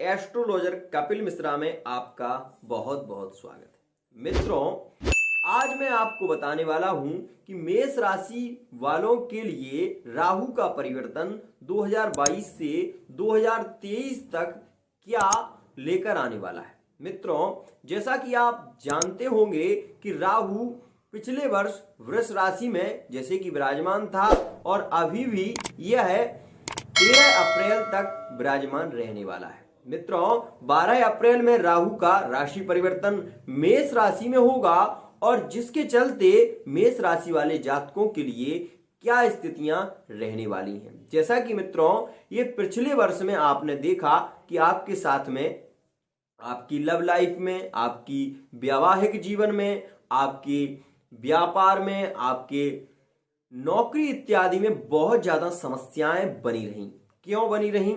Astrologer Kapil Mishra में आपका बहुत बहुत स्वागत है। मित्रों, आज मैं आपको बताने वाला हूं कि मेष राशि वालों के लिए राहु का परिवर्तन 2022 से 2023 तक क्या लेकर आने वाला है। मित्रों, जैसा कि आप जानते होंगे कि राहु पिछले वर्ष वृष राशि में जैसे कि विराजमान था और अभी भी यह 13 अप्रैल तक विराजमान रहने वाला है। मित्रों, 12 अप्रैल में राहु का राशि परिवर्तन मेष राशि में होगा और जिसके चलते मेष राशि वाले जातकों के लिए क्या स्थितियां रहने वाली हैं। जैसा कि मित्रों, ये पिछले वर्ष में आपने देखा कि आपके साथ में आपकी लव लाइफ में, आपकी वैवाहिक जीवन में, आपके व्यापार में, आपके नौकरी इत्यादि में बहुत ज्यादा समस्याएं बनी रहीं। क्यों बनी रहीं?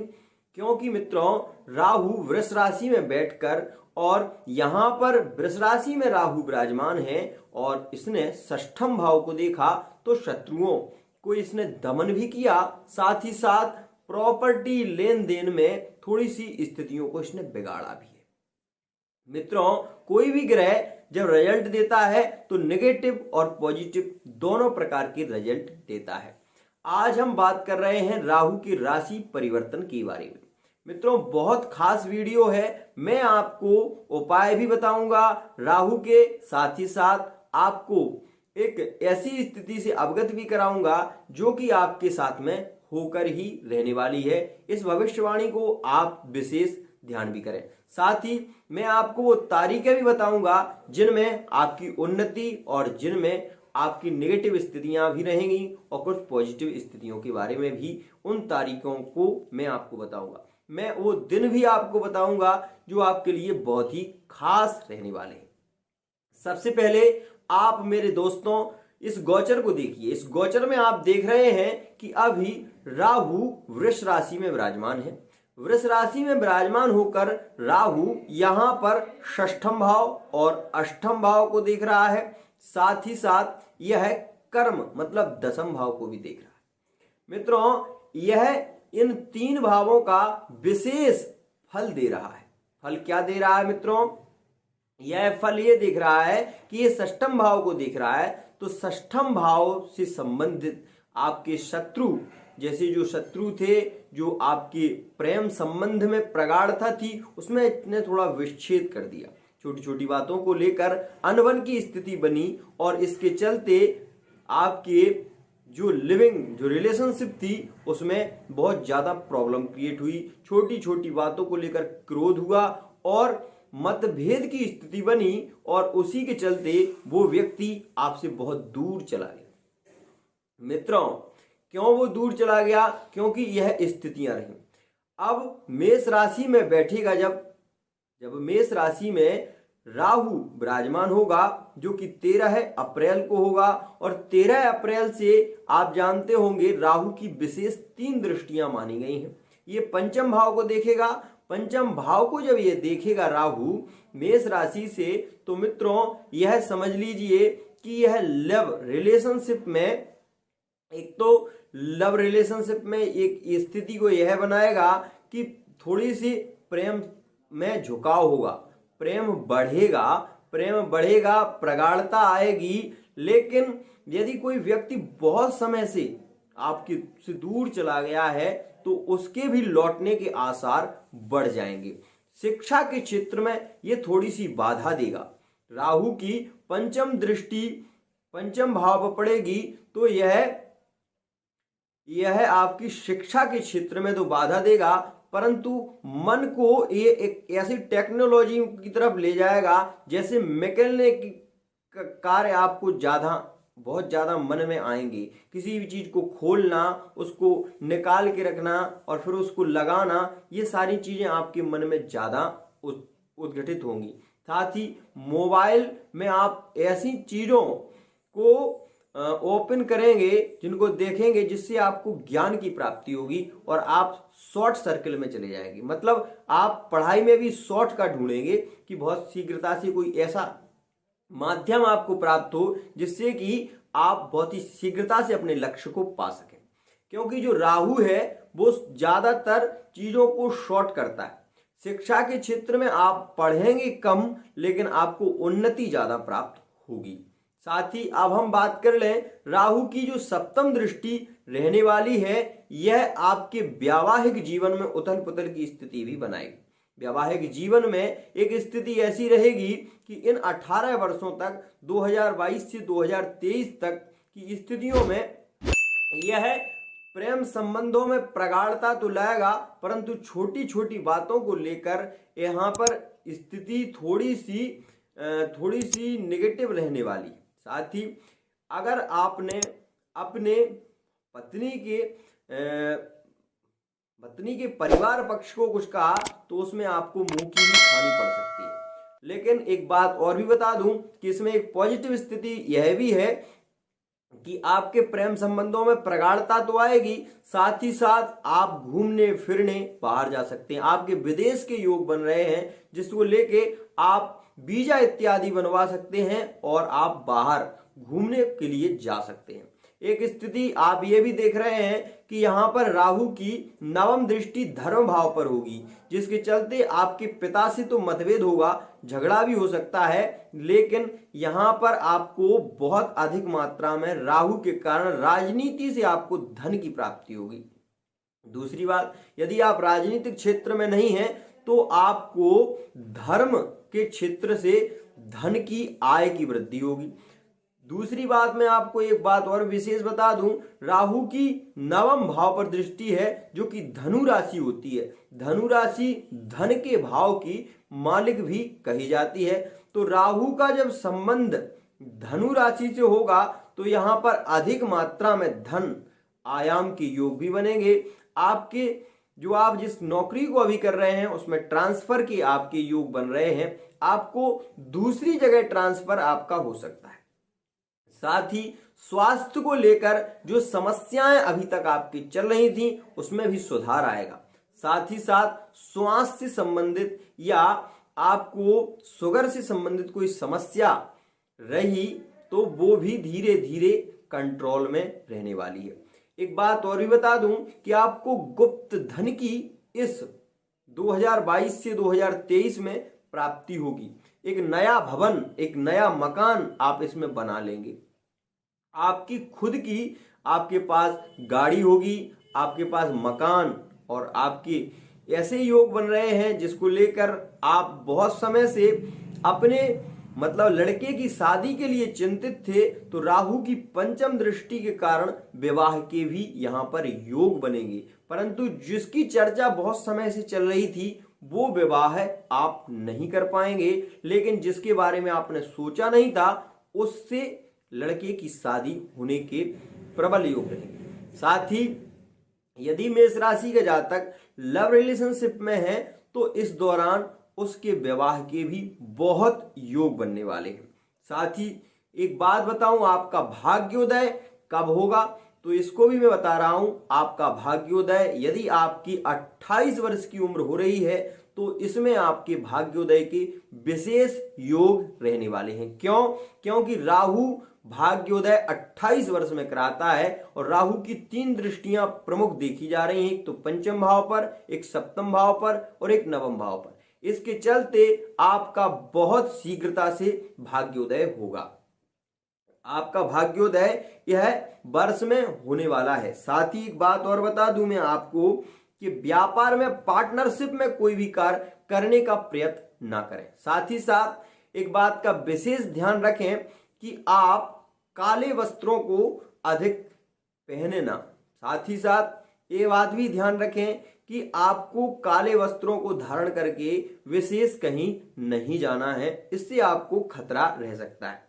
क्योंकि मित्रों, राहु वृष राशि में बैठकर और यहां पर वृष राशि में राहु विराजमान है और इसने षष्ठम भाव को देखा तो शत्रुओं को इसने दमन भी किया, साथ ही साथ प्रॉपर्टी लेन देन में थोड़ी सी स्थितियों को इसने बिगाड़ा भी है। मित्रों, कोई भी ग्रह जब रिजल्ट देता है तो नेगेटिव और पॉजिटिव दोनों प्रकार के रिजल्ट देता है। आज हम बात कर रहे हैं राहु की राशि परिवर्तन के बारे में। मित्रों, बहुत खास वीडियो है। मैं आपको उपाय भी बताऊंगा राहु के, साथ ही साथ आपको एक ऐसी स्थिति से अवगत भी कराऊंगा जो कि आपके साथ में होकर ही रहने वाली है। इस भविष्यवाणी को आप विशेष ध्यान भी करें। साथ ही मैं आपको वो तारीखें भी बताऊंगा जिनमें आपकी उन्नति और जिनमें आपकी नेगेटिव स्थितियां भी रहेंगी और कुछ पॉजिटिव स्थितियों के बारे में भी उन तारीखों को मैं आपको बताऊंगा। मैं वो दिन भी आपको बताऊंगा जो आपके लिए बहुत ही खास रहने वाले हैं। सबसे पहले आप मेरे दोस्तों इस गोचर को देखिए। इस गोचर में आप देख रहे हैं कि अभी राहु वृष राशि में विराजमान है। वृष राशि में विराजमान होकर राहु यहां पर षष्ठम भाव और अष्टम भाव को देख रहा है, साथ ही साथ यह कर्म मतलब दशम भाव को भी देख रहा है। मित्रों, यह इन तीन भावों का विशेष फल दे रहा है। फल क्या दे रहा है मित्रों? यह फल ये देख रहा है कि ये षष्ठम भाव को देख रहा है, तो षष्ठम भाव से संबंधित आपके शत्रु, जैसे जो शत्रु थे, जो आपके प्रेम संबंध में प्रगाढ़ता थी, उसमें इतने थोड़ा विच्छेद कर दिया। छोटी छोटी बातों को लेकर अनबन की स्थिति बनी और इसके चलते आपके जो रिलेशनशिप थी उसमें बहुत ज्यादा प्रॉब्लम क्रिएट हुई। छोटी छोटी बातों को लेकर क्रोध हुआ और मतभेद की स्थिति बनी और उसी के चलते वो व्यक्ति आपसे बहुत दूर चला गया। मित्रों, क्यों वो दूर चला गया? क्योंकि यह स्थितियां रही। अब मेष राशि में बैठेगा, जब मेष राशि में राहु विराजमान होगा जो कि 13 अप्रैल को होगा और 13 अप्रैल से आप जानते होंगे राहु की विशेष 3 दृष्टियां मानी गई हैं। ये पंचम भाव को देखेगा। पंचम भाव को जब ये देखेगा राहु मेष राशि से, तो मित्रों यह समझ लीजिए कि यह लव रिलेशनशिप में, एक तो लव रिलेशनशिप में एक स्थिति को यह बनाएगा कि थोड़ी सी प्रेम में झुकाव होगा, प्रेम बढ़ेगा, प्रगाढ़ता आएगी। लेकिन यदि कोई व्यक्ति बहुत समय से आपके से दूर चला गया है तो उसके भी लौटने के आसार बढ़ जाएंगे। शिक्षा के क्षेत्र में ये थोड़ी सी बाधा देगा। राहु की पंचम दृष्टि पंचम भाव पर पड़ेगी तो यह आपकी शिक्षा के क्षेत्र में तो बाधा देगा, परंतु मन को ये एक ऐसी टेक्नोलॉजी की तरफ ले जाएगा जैसे मैकेनिक कार्य आपको बहुत ज्यादा मन में आएंगे। किसी भी चीज को खोलना, उसको निकाल के रखना और फिर उसको लगाना, ये सारी चीजें आपके मन में ज्यादा उद्घटित होंगी। साथ ही मोबाइल में आप ऐसी चीजों को ओपन करेंगे जिनको देखेंगे जिससे आपको ज्ञान की प्राप्ति होगी और आप शॉर्ट सर्किल में चले जाएंगे। मतलब आप पढ़ाई में भी शॉर्टकट ढूंढेंगे कि बहुत शीघ्रता से कोई ऐसा माध्यम आपको प्राप्त हो जिससे कि आप बहुत ही शीघ्रता से अपने लक्ष्य को पा सकें। क्योंकि जो राहु है वो ज्यादातर चीजों को शॉर्ट करता है। शिक्षा के क्षेत्र में आप पढ़ेंगे कम लेकिन आपको उन्नति ज्यादा प्राप्त होगी। साथ ही अब हम बात कर लें राहु की जो सप्तम दृष्टि रहने वाली है, यह आपके वैवाहिक जीवन में उथल पुथल की स्थिति भी बनाएगी। वैवाहिक जीवन में एक स्थिति ऐसी रहेगी कि इन 18 वर्षों तक 2022 से 2023 तक की स्थितियों में यह प्रेम संबंधों में प्रगाढ़ता तो लाएगा, परंतु छोटी छोटी बातों को लेकर यहाँ पर स्थिति थोड़ी सी नेगेटिव रहने वाली। साथ ही अगर आपने अपने पत्नी के परिवार पक्ष को कुछ कहा तो उसमें आपको मुंह की भी खानी पड़ सकती है। लेकिन एक बात और भी बता दूं कि इसमें एक पॉजिटिव स्थिति यह भी है कि आपके प्रेम संबंधों में प्रगाढ़ता तो आएगी, साथ ही साथ आप घूमने फिरने बाहर जा सकते हैं। आपके विदेश के योग बन रहे हैं जिसको लेके आप वीजा इत्यादि बनवा सकते हैं और आप बाहर घूमने के लिए जा सकते हैं। एक स्थिति आप ये भी देख रहे हैं कि यहाँ पर राहु की नवम दृष्टि धर्म भाव पर होगी, जिसके चलते आपके पिता से तो मतभेद होगा, झगड़ा भी हो सकता है, लेकिन यहाँ पर आपको बहुत अधिक मात्रा में राहु के कारण राजनीति से आपको धन की प्राप्ति होगी। दूसरी बात, यदि आप राजनीतिक क्षेत्र में नहीं हैं तो आपको धर्म के क्षेत्र से धन की आय की वृद्धि होगी। दूसरी बात, मैं आपको एक बात और विशेष बता दूं, राहु की नवम भाव पर दृष्टि है जो कि धनु राशि होती है। धनु राशि धन के भाव की मालिक भी कही जाती है। तो राहु का जब संबंध धनु राशि से होगा तो यहाँ पर अधिक मात्रा में धन आयाम के योग भी बनेंगे। आपके जो आप जिस नौकरी को अभी कर रहे हैं उसमें ट्रांसफर के आपके योग बन रहे हैं, आपको दूसरी जगह ट्रांसफर आपका हो सकता है। साथ ही स्वास्थ्य को लेकर जो समस्याएं अभी तक आपकी चल रही थी उसमें भी सुधार आएगा। साथ ही साथ श्वास से संबंधित या आपको शुगर से संबंधित कोई समस्या रही तो वो भी धीरे धीरे कंट्रोल में रहने वाली है। एक बात और भी बता दूं कि आपको गुप्त धन की इस 2022 से 2023 में प्राप्ति होगी। एक नया भवन, एक नया मकान आप इसमें बना लेंगे। आपकी खुद की आपके पास गाड़ी होगी, आपके पास मकान, और आपके ऐसे योग बन रहे हैं जिसको लेकर आप बहुत समय से अपने लड़के की शादी के लिए चिंतित थे। तो राहु की पंचम दृष्टि के कारण विवाह के भी यहाँ पर योग बनेंगे, परंतु जिसकी चर्चा बहुत समय से चल रही थी वो विवाह आप नहीं कर पाएंगे, लेकिन जिसके बारे में आपने सोचा नहीं था उससे लड़के की शादी होने के प्रबल योग रहेंगे। साथ ही यदि मेष राशि का जातक लव रिलेशनशिप में है तो इस दौरान उसके विवाह के भी बहुत योग बनने वाले हैं। साथ ही एक बात बताऊं, आपका भाग्योदय कब होगा तो इसको भी मैं बता रहा हूं। आपका भाग्योदय यदि आपकी 28 वर्ष की उम्र हो रही है तो इसमें आपके भाग्योदय के विशेष योग रहने वाले हैं। क्यों? क्योंकि राहु भाग्योदय 28 वर्ष में कराता है और राहु की 3 दृष्टियां प्रमुख देखी जा रही हैं, एक तो पंचम भाव पर, एक सप्तम भाव पर और एक नवम भाव पर। इसके चलते आपका बहुत शीघ्रता से भाग्योदय होगा। आपका भाग्योदय यह वर्ष में होने वाला है। साथ ही एक बात और बता दूं मैं आपको कि व्यापार में, पार्टनरशिप में कोई भी कार्य करने का प्रयत्न ना करें। साथ ही साथ एक बात का विशेष ध्यान रखें कि आप काले वस्त्रों को अधिक पहने ना। साथ ही साथ ये बात भी ध्यान रखें कि आपको काले वस्त्रों को धारण करके विशेष कहीं नहीं जाना है, इससे आपको खतरा रह सकता है।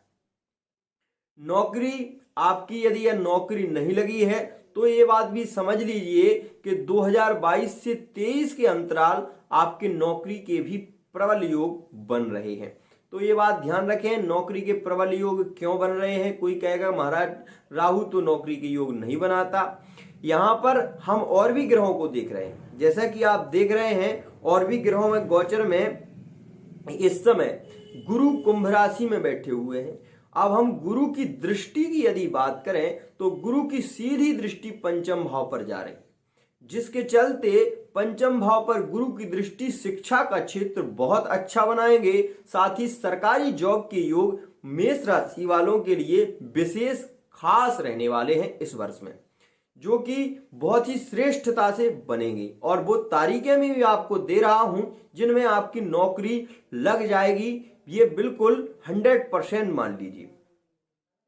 नौकरी आपकी यदि यह नौकरी नहीं लगी है तो ये बात भी समझ लीजिए कि 2022 से 23 के अंतराल आपके नौकरी के भी प्रबल योग बन रहे हैं। तो ये बात ध्यान रखें, नौकरी के प्रबल योग क्यों बन रहे हैं। कोई कहेगा महाराज राहु तो नौकरी के योग नहीं बनाता। यहाँ पर हम और भी ग्रहों को देख रहे हैं, जैसा कि आप देख रहे हैं और भी ग्रहों में गोचर में इस समय गुरु कुंभ राशि में बैठे हुए हैं। अब हम गुरु की दृष्टि की यदि बात करें तो गुरु की सीधी दृष्टि पंचम भाव पर जा रही है, जिसके चलते पंचम भाव पर गुरु की दृष्टि शिक्षा का क्षेत्र बहुत अच्छा बनाएंगे। साथ ही सरकारी जॉब के योग मेष राशि वालों के लिए विशेष खास रहने वाले हैं इस वर्ष में, जो कि बहुत ही श्रेष्ठता से बनेंगे। और वो तारीखें में भी आपको दे रहा हूं जिनमें आपकी नौकरी लग जाएगी, ये बिल्कुल 100% मान लीजिए।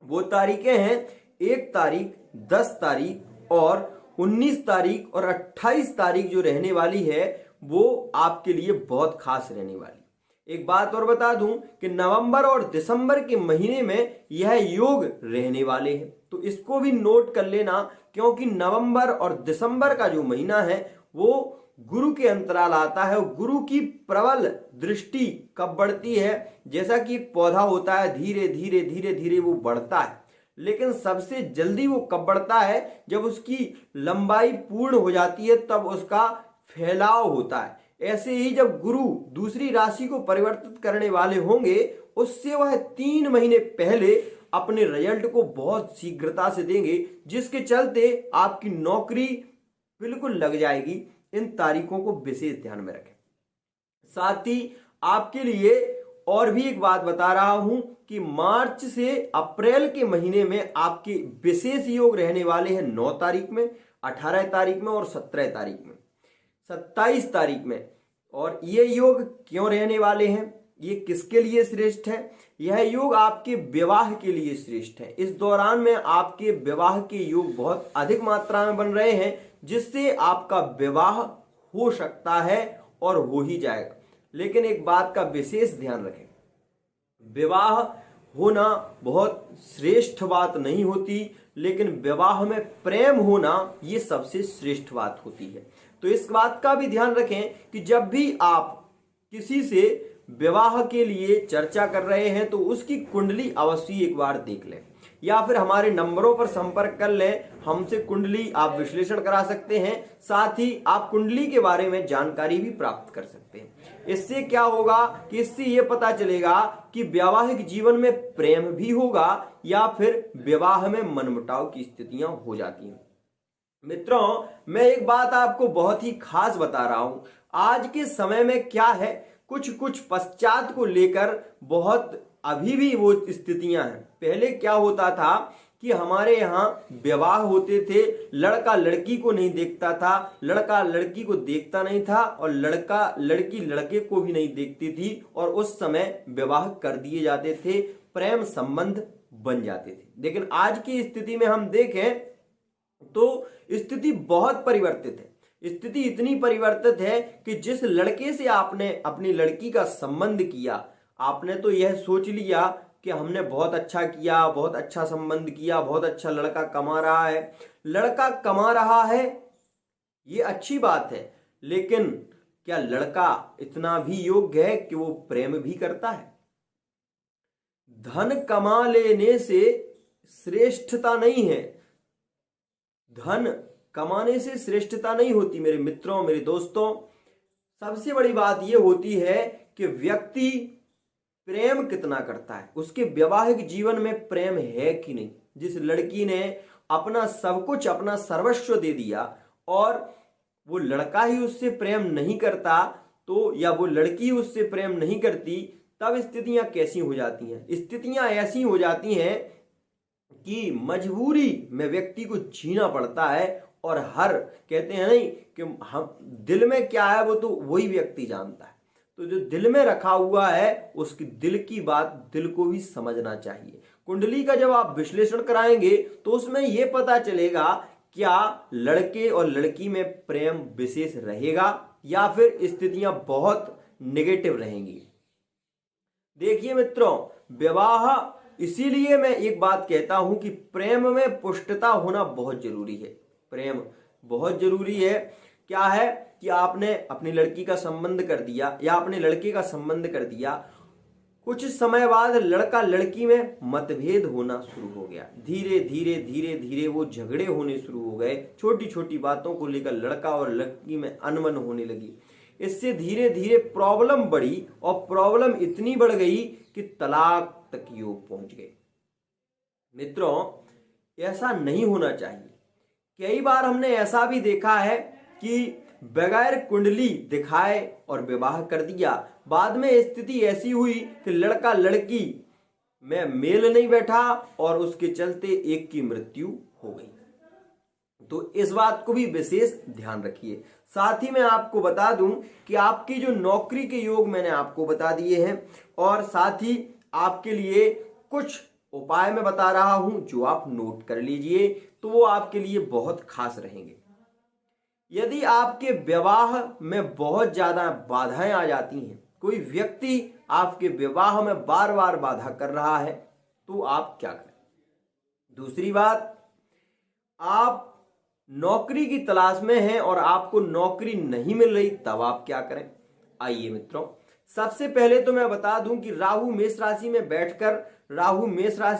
वो तारीखें हैं 1 तारीख, 10 तारीख और 19 तारीख और 28 तारीख जो रहने वाली है वो आपके लिए बहुत खास रहने वाली। एक बात और बता दूं कि नवंबर और दिसंबर के महीने में यह योग रहने वाले हैं, तो इसको भी नोट कर लेना, क्योंकि नवंबर और दिसंबर का जो महीना है वो गुरु के अंतराल आता है। गुरु की प्रबल दृष्टि कब बढ़ती है, जैसा कि एक पौधा होता है धीरे धीरे धीरे धीरे वो बढ़ता है, लेकिन सबसे जल्दी वो कब बढ़ता है, जब उसकी लंबाई पूर्ण हो जाती है तब उसका फैलाव होता है। ऐसे ही जब गुरु दूसरी राशि को परिवर्तित करने वाले होंगे उससे वह 3 महीने पहले अपने रिजल्ट को बहुत शीघ्रता से देंगे, जिसके चलते आपकी नौकरी बिल्कुल लग जाएगी। इन तारीखों को विशेष ध्यान में रखें। साथ ही आपके लिए और भी एक बात बता रहा हूं कि मार्च से अप्रैल के महीने में आपके विशेष योग रहने वाले हैं 9 तारीख में, 18 तारीख में और 17 तारीख में, 27 तारीख में। और ये योग क्यों रहने वाले हैं, ये किसके लिए श्रेष्ठ है? यह योग आपके विवाह के लिए श्रेष्ठ है। इस दौरान में आपके विवाह के योग बहुत अधिक मात्रा में बन रहे हैं, जिससे आपका विवाह हो सकता है और हो ही जाएगा। लेकिन एक बात का विशेष ध्यान रखें, विवाह होना बहुत श्रेष्ठ बात नहीं होती, लेकिन विवाह में प्रेम होना ये सबसे श्रेष्ठ बात होती है। तो इस बात का भी ध्यान रखें कि जब भी आप किसी से विवाह के लिए चर्चा कर रहे हैं तो उसकी कुंडली अवश्य एक बार देख लें, या फिर हमारे नंबरों पर संपर्क कर लें, हमसे कुंडली आप विश्लेषण करा सकते हैं। साथ ही आप कुंडली के बारे में जानकारी भी प्राप्त कर सकते हैं। इससे क्या होगा कि इससे ये पता चलेगा कि वैवाहिक जीवन में प्रेम भी होगा या फिर विवाह में मनमुटाव की स्थितियां हो जाती हैं। मित्रों, मैं एक बात आपको बहुत ही खास बता रहा हूं। आज के समय में क्या है, कुछ पश्चात को लेकर बहुत अभी भी वो स्थितियां हैं। पहले क्या होता था कि हमारे यहाँ विवाह होते थे, लड़का लड़की को नहीं देखता था, लड़का लड़की को देखता नहीं था और लड़का लड़की लड़के को भी नहीं देखती थी, और उस समय विवाह कर दिए जाते थे, प्रेम संबंध बन जाते थे। लेकिन आज की स्थिति में हम देखें तो स्थिति बहुत परिवर्तित है। स्थिति इतनी परिवर्तित है कि जिस लड़के से आपने अपनी लड़की का संबंध किया, आपने तो यह सोच लिया कि हमने बहुत अच्छा किया, बहुत अच्छा संबंध किया, बहुत अच्छा लड़का कमा रहा है। लड़का कमा रहा है ये अच्छी बात है, लेकिन क्या लड़का इतना भी योग्य है कि वो प्रेम भी करता है? धन कमा लेने से श्रेष्ठता नहीं है, धन कमाने से श्रेष्ठता नहीं होती मेरे मित्रों, मेरे दोस्तों। सबसे बड़ी बात यह होती है कि व्यक्ति प्रेम कितना करता है, उसके वैवाहिक जीवन में प्रेम है कि नहीं। जिस लड़की ने अपना सब कुछ, अपना सर्वस्व दे दिया और वो लड़का ही उससे प्रेम नहीं करता, तो या वो लड़की उससे प्रेम नहीं करती, तब स्थितियां कैसी हो जाती हैं? स्थितियां ऐसी हो जाती हैं कि मजबूरी में व्यक्ति को जीना पड़ता है। और हर कहते हैं नहीं कि हम दिल में क्या है वो तो वही व्यक्ति जानता है। तो जो दिल में रखा हुआ है उसकी दिल की बात दिल को भी समझना चाहिए। कुंडली का जब आप विश्लेषण कराएंगे तो उसमें यह पता चलेगा क्या लड़के और लड़की में प्रेम विशेष रहेगा या फिर स्थितियां बहुत नेगेटिव रहेंगी। देखिए मित्रों, विवाह, इसीलिए मैं एक बात कहता हूं कि प्रेम में पुष्टता होना बहुत जरूरी है। प्रेम बहुत जरूरी है। क्या है कि आपने अपनी लड़की का संबंध कर दिया या अपने लड़के का संबंध कर दिया, कुछ समय बाद लड़का लड़की में मतभेद होना शुरू हो गया, धीरे धीरे धीरे धीरे वो झगड़े होने शुरू हो गए, छोटी छोटी बातों को लेकर लड़का और लड़की में अनबन होने लगी। इससे धीरे धीरे प्रॉब्लम बढ़ी और प्रॉब्लम इतनी बढ़ गई कि तलाक तक योग पहुंच गए। मित्रों, ऐसा नहीं होना चाहिए। कई बार हमने ऐसा भी देखा है कि बगैर कुंडली दिखाए और विवाह कर दिया। बाद में स्थिति ऐसी हुई कि लड़का लड़की में मेल नहीं बैठा और उसके चलते एक की मृत्यु हो गई। तो इस बात को भी विशेष ध्यान रखिए। साथ ही मैं आपको बता दूं कि आपकी जो नौकरी के योग मैंने आपको बता दिए हैं, और साथ ही आपके लिए कुछ उपाय मैं बता रहा हूं जो आप नोट कर लीजिए, तो वो आपके लिए बहुत खास रहेंगे। यदि आपके विवाह में बहुत ज्यादा बाधाएं आ जाती हैं, कोई व्यक्ति आपके विवाह में बार बार बाधा कर रहा है, तो आप क्या करें। दूसरी बात, आप नौकरी की तलाश में हैं और आपको नौकरी नहीं मिल रही, तब आप क्या करें। आइए मित्रों, सबसे पहले तो मैं बता दूं कि राहु मेष राशि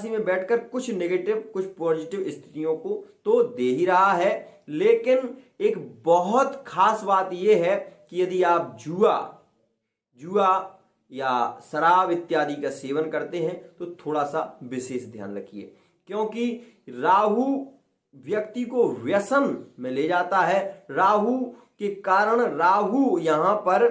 में बैठकर कुछ नेगेटिव कुछ पॉजिटिव स्थितियों को तो दे ही रहा है, लेकिन एक बहुत खास बात यह है कि यदि आप जुआ या शराब इत्यादि का सेवन करते हैं तो थोड़ा सा विशेष ध्यान रखिए, क्योंकि राहु व्यक्ति को व्यसन में ले जाता है। राहु के कारण राहु यहां पर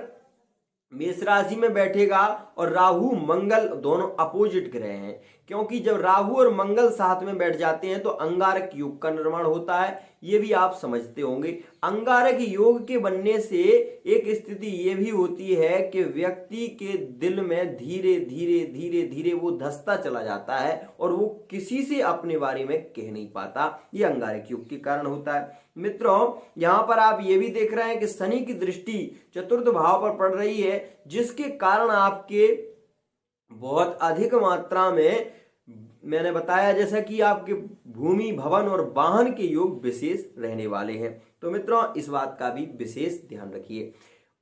मेष राशि में बैठेगा और राहु मंगल दोनों अपोजिट ग्रह हैं, क्योंकि जब राहु और मंगल साथ में बैठ जाते हैं तो अंगारक योग का निर्माण होता है। ये भी आप समझते होंगे। अंगारक योग के बनने से एक स्थिति ये भी होती है कि व्यक्ति के दिल में धीरे धीरे वो धंसता चला जाता है और वो किसी से अपने बारे में कह नहीं पाता। ये अंगारक योग के कारण होता है। मित्रों, यहां पर आप ये भी देख रहे हैं कि शनि की दृष्टि चतुर्थ भाव पर पड़ रही है, जिसके कारण आपके बहुत अधिक मात्रा में, मैंने बताया जैसा कि आपके भूमि भवन और वाहन के योग विशेष रहने वाले हैं। तो मित्रों, इस बात का भी विशेष ध्यान रखिए।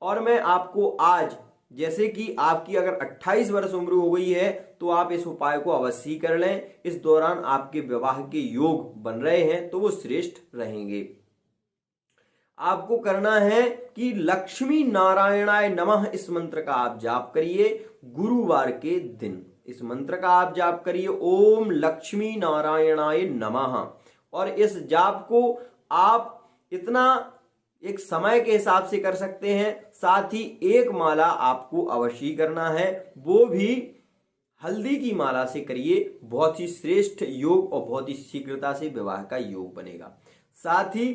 और मैं आपको आज, जैसे कि आपकी अगर 28 वर्ष उम्र हो गई है तो आप इस उपाय को अवश्य ही कर लें। इस दौरान आपके विवाह के योग बन रहे हैं तो वो श्रेष्ठ रहेंगे। आपको करना है कि लक्ष्मी नारायणाय नमः इस मंत्र का आप जाप करिए गुरुवार के दिन। इस मंत्र का आप जाप करिए, ओम लक्ष्मी नारायणाय नमः। और इस जाप को आप इतना एक समय के हिसाब से कर सकते हैं। साथ ही एक माला आपको अवश्य करना है, वो भी हल्दी की माला से करिए। बहुत ही श्रेष्ठ योग और बहुत ही शीघ्रता से विवाह का योग बनेगा। साथ ही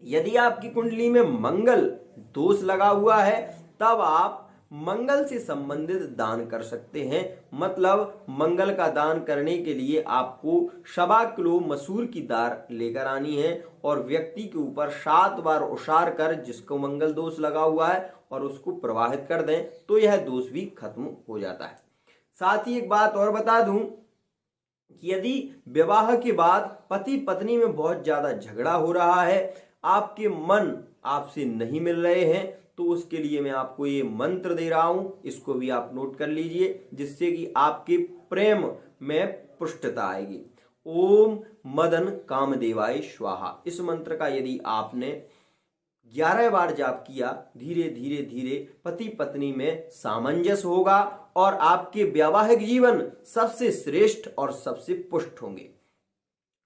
यदि आपकी कुंडली में मंगल दोष लगा हुआ है, तब आप मंगल से संबंधित दान कर सकते हैं। मतलब मंगल का दान करने के लिए आपको 1.25 किलो मसूर की दाल लेकर आनी है और व्यक्ति के ऊपर 7 बार उछार कर, जिसको मंगल दोष लगा हुआ है, और उसको प्रवाहित कर दें तो यह दोष भी खत्म हो जाता है। साथ ही एक बात और बता दूं कि यदि विवाह के बाद पति पत्नी में बहुत ज्यादा झगड़ा हो रहा है, आपके मन आपसे नहीं मिल रहे हैं, तो उसके लिए मैं आपको ये मंत्र दे रहा हूं, इसको भी आप नोट कर लीजिए, जिससे कि आपके प्रेम में पुष्टता आएगी। ओम मदन कामदेवाय स्वाहा। इस मंत्र का यदि आपने 11 बार जाप किया, धीरे धीरे पति पत्नी में सामंजस्य होगा और आपके वैवाहिक जीवन सबसे श्रेष्ठ और सबसे पुष्ट होंगे।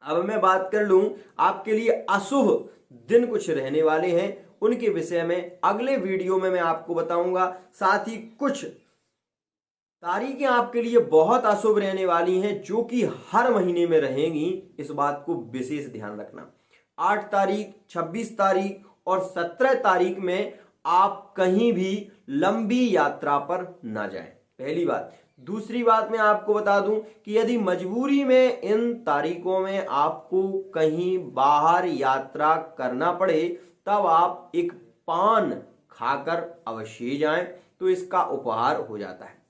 अब मैं बात कर लूं आपके लिए अशुभ दिन कुछ रहने वाले हैं, उनके विषय में अगले वीडियो में मैं आपको बताऊंगा। साथ ही कुछ तारीखें आपके लिए बहुत अशुभ रहने वाली हैं, जो कि हर महीने में रहेंगी। इस बात को विशेष ध्यान रखना। 8 तारीख, 26 तारीख और 17 तारीख में आप कहीं भी लंबी यात्रा पर ना जाएं, पहली बात। दूसरी बात मैं आपको बता दूं कि यदि मजबूरी में इन तारीखों में आपको कहीं बाहर यात्रा करना पड़े, तब आप एक पान खाकर अवश्य जाएं, तो इसका उपहार हो जाता है।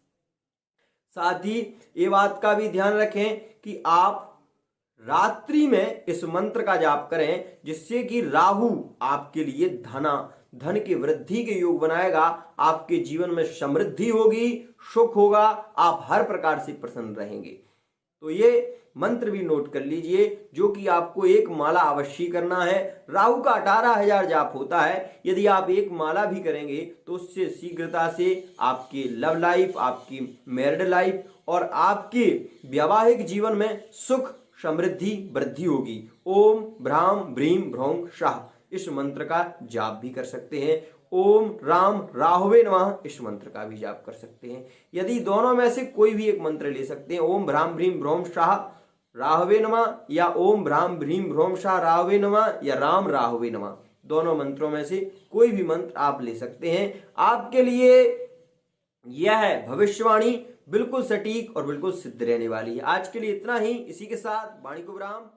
साथ ही ये बात का भी ध्यान रखें कि आप रात्रि में इस मंत्र का जाप करें, जिससे कि राहु आपके लिए धन की वृद्धि के योग बनाएगा। आपके जीवन में समृद्धि होगी, सुख होगा, आप हर प्रकार से प्रसन्न रहेंगे। तो ये मंत्र भी नोट कर लीजिए, जो कि आपको एक माला अवश्य करना है। राहु का 18,000 जाप होता है, यदि आप एक माला भी करेंगे तो उससे शीघ्रता से आपकी लव लाइफ, आपकी मैरिड लाइफ और आपके वैवाहिक जीवन में सुख समृद्धि वृद्धि होगी। ओम भ्राम भ्रीम भ्रौं शाह। इस मंत्र का जाप भी कर सकते हैं। ओम राम राहवे नमः इस मंत्र का भी जाप कर सकते हैं। यदि दोनों में से कोई भी एक मंत्र ले सकते हैं, ओम भ्राम भ्रीम भ्रोम शाह राहवे नमः या ओम भ्राम भ्रीम भ्रोम शाह राहवे नमः या राम राहवे नमः, दोनों मंत्रों में से कोई भी मंत्र आप ले सकते हैं। आपके लिए यह भविष्यवाणी बिल्कुल सटीक और बिल्कुल सिद्ध रहने वाली है। आज के लिए इतना ही। इसी के साथ वाणी को विराम।